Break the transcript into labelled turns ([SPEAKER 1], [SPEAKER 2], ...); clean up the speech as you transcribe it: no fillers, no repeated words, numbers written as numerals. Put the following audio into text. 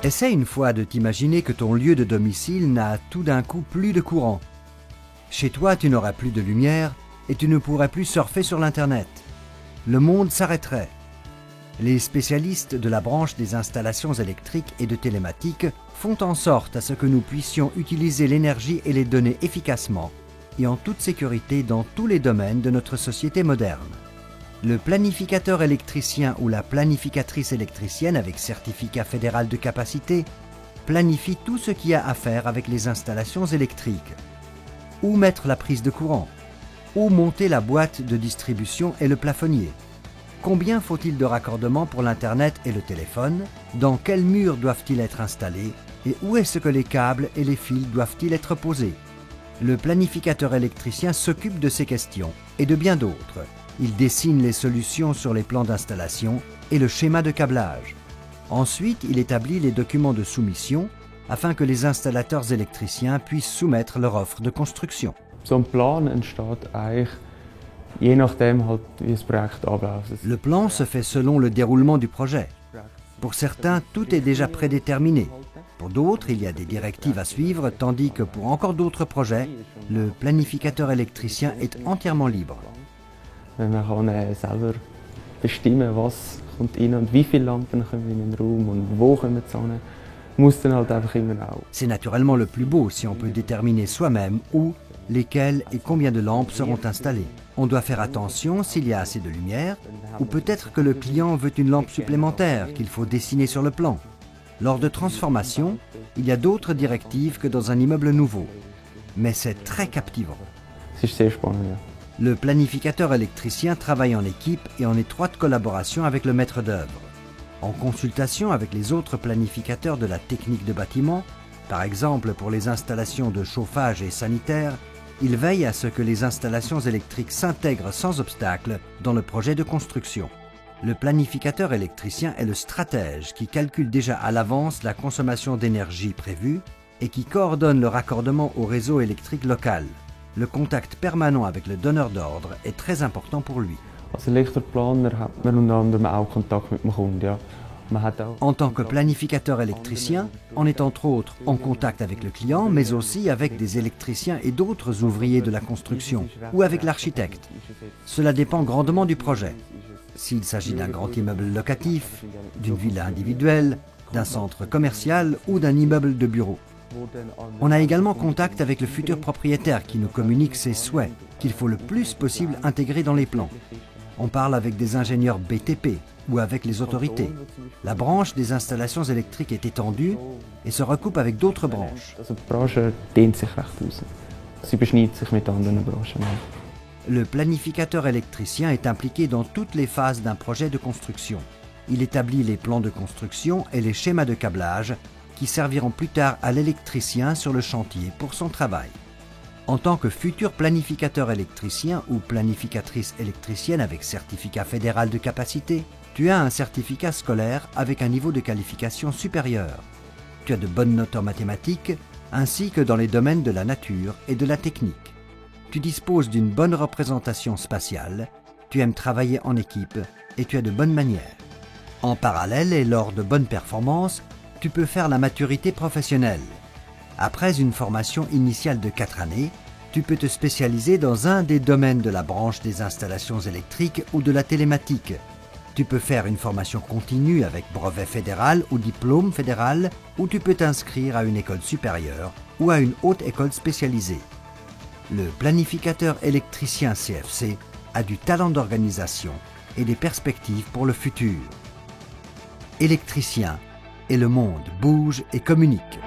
[SPEAKER 1] Essaie une fois de t'imaginer que ton lieu de domicile n'a tout d'un coup plus de courant. Chez toi, tu n'auras plus de lumière et tu ne pourrais plus surfer sur l'Internet. Le monde s'arrêterait. Les spécialistes de la branche des installations électriques et de télématique font en sorte à ce que nous puissions utiliser l'énergie et les données efficacement et en toute sécurité dans tous les domaines de notre société moderne. Le planificateur électricien ou la planificatrice électricienne avec certificat fédéral de capacité planifie tout ce qu'il y a à faire avec les installations électriques. Où mettre la prise de courant? Où monter la boîte de distribution et le plafonnier? Combien faut-il de raccordements pour l'Internet et le téléphone? Dans quels murs doivent-ils être installés? Et où est-ce que les câbles et les fils doivent-ils être posés? Le planificateur électricien s'occupe de ces questions et de bien d'autres. Il dessine les solutions sur les plans d'installation et le schéma de câblage. Ensuite, il établit les documents de soumission afin que les installateurs électriciens puissent soumettre leur offre de construction.
[SPEAKER 2] So ein Plan entsteht eigentlich je nachdem halt, wie das Projekt abläuft.
[SPEAKER 1] Le plan se fait selon le déroulement du projet. Pour certains, tout est déjà prédéterminé. Pour d'autres, il y a des directives à suivre, tandis que pour encore d'autres projets, le planificateur électricien est entièrement libre.
[SPEAKER 2] Man kann selber bestimmen, was kommt rein und wie viele Lampen kommen in den Raum und wo kommen sie hin, muss dann halt einfach immer auch.
[SPEAKER 1] C'est naturellement le plus beau si on peut déterminer soi-même où, lesquelles et combien de lampes seront installées. On doit faire attention s'il y a assez de lumière, ou peut-être que le client veut une lampe supplémentaire qu'il faut dessiner sur le plan. Lors de transformation, il y a d'autres directives que dans un immeuble nouveau. Mais c'est très captivant.
[SPEAKER 2] Es ist sehr spannend, ja.
[SPEAKER 1] Le planificateur électricien travaille en équipe et en étroite collaboration avec le maître d'œuvre. En consultation avec les autres planificateurs de la technique de bâtiment, par exemple pour les installations de chauffage et sanitaire, il veille à ce que les installations électriques s'intègrent sans obstacle dans le projet de construction. Le planificateur électricien est le stratège qui calcule déjà à l'avance la consommation d'énergie prévue et qui coordonne le raccordement au réseau électrique local. Le contact permanent avec le donneur d'ordre est très important pour lui.
[SPEAKER 2] Als Lichterplaner hat man unter anderem auch Kontakt mit dem Kunden, ja.
[SPEAKER 1] En tant que planificateur électricien, on est entre autres en contact avec le client, mais aussi avec des électriciens et d'autres ouvriers de la construction, ou avec l'architecte. Cela dépend grandement du projet. S'il s'agit d'un grand immeuble locatif, d'une villa individuelle, d'un centre commercial ou d'un immeuble de bureau. On a également contact avec le futur propriétaire qui nous communique ses souhaits, qu'il faut le plus possible intégrer dans les plans. On parle avec des ingénieurs BTP ou avec les autorités. La branche des installations électriques est étendue et se recoupe avec d'autres branches.
[SPEAKER 2] Also die Branche dehnt sich recht aus. Sie beschneidet sich mit anderen Branchen.
[SPEAKER 1] Le planificateur électricien est impliqué dans toutes les phases d'un projet de construction. Il établit les plans de construction et les schémas de câblage qui serviront plus tard à l'électricien sur le chantier pour son travail. En tant que futur planificateur électricien ou planificatrice électricienne avec certificat fédéral de capacité, tu as un certificat scolaire avec un niveau de qualification supérieur. Tu as de bonnes notes en mathématiques ainsi que dans les domaines de la nature et de la technique. Tu disposes d'une bonne représentation spatiale, tu aimes travailler en équipe et tu as de bonnes manières. En parallèle et lors de bonnes performances, tu peux faire la maturité professionnelle. Après une formation initiale de 4 années, tu peux te spécialiser dans un des domaines de la branche des installations électriques ou de la télématique. Tu peux faire une formation continue avec brevet fédéral ou diplôme fédéral, ou tu peux t'inscrire à une école supérieure ou à une haute école spécialisée. Le planificateur électricien CFC a du talent d'organisation et des perspectives pour le futur. Électricien, et le monde bouge et communique.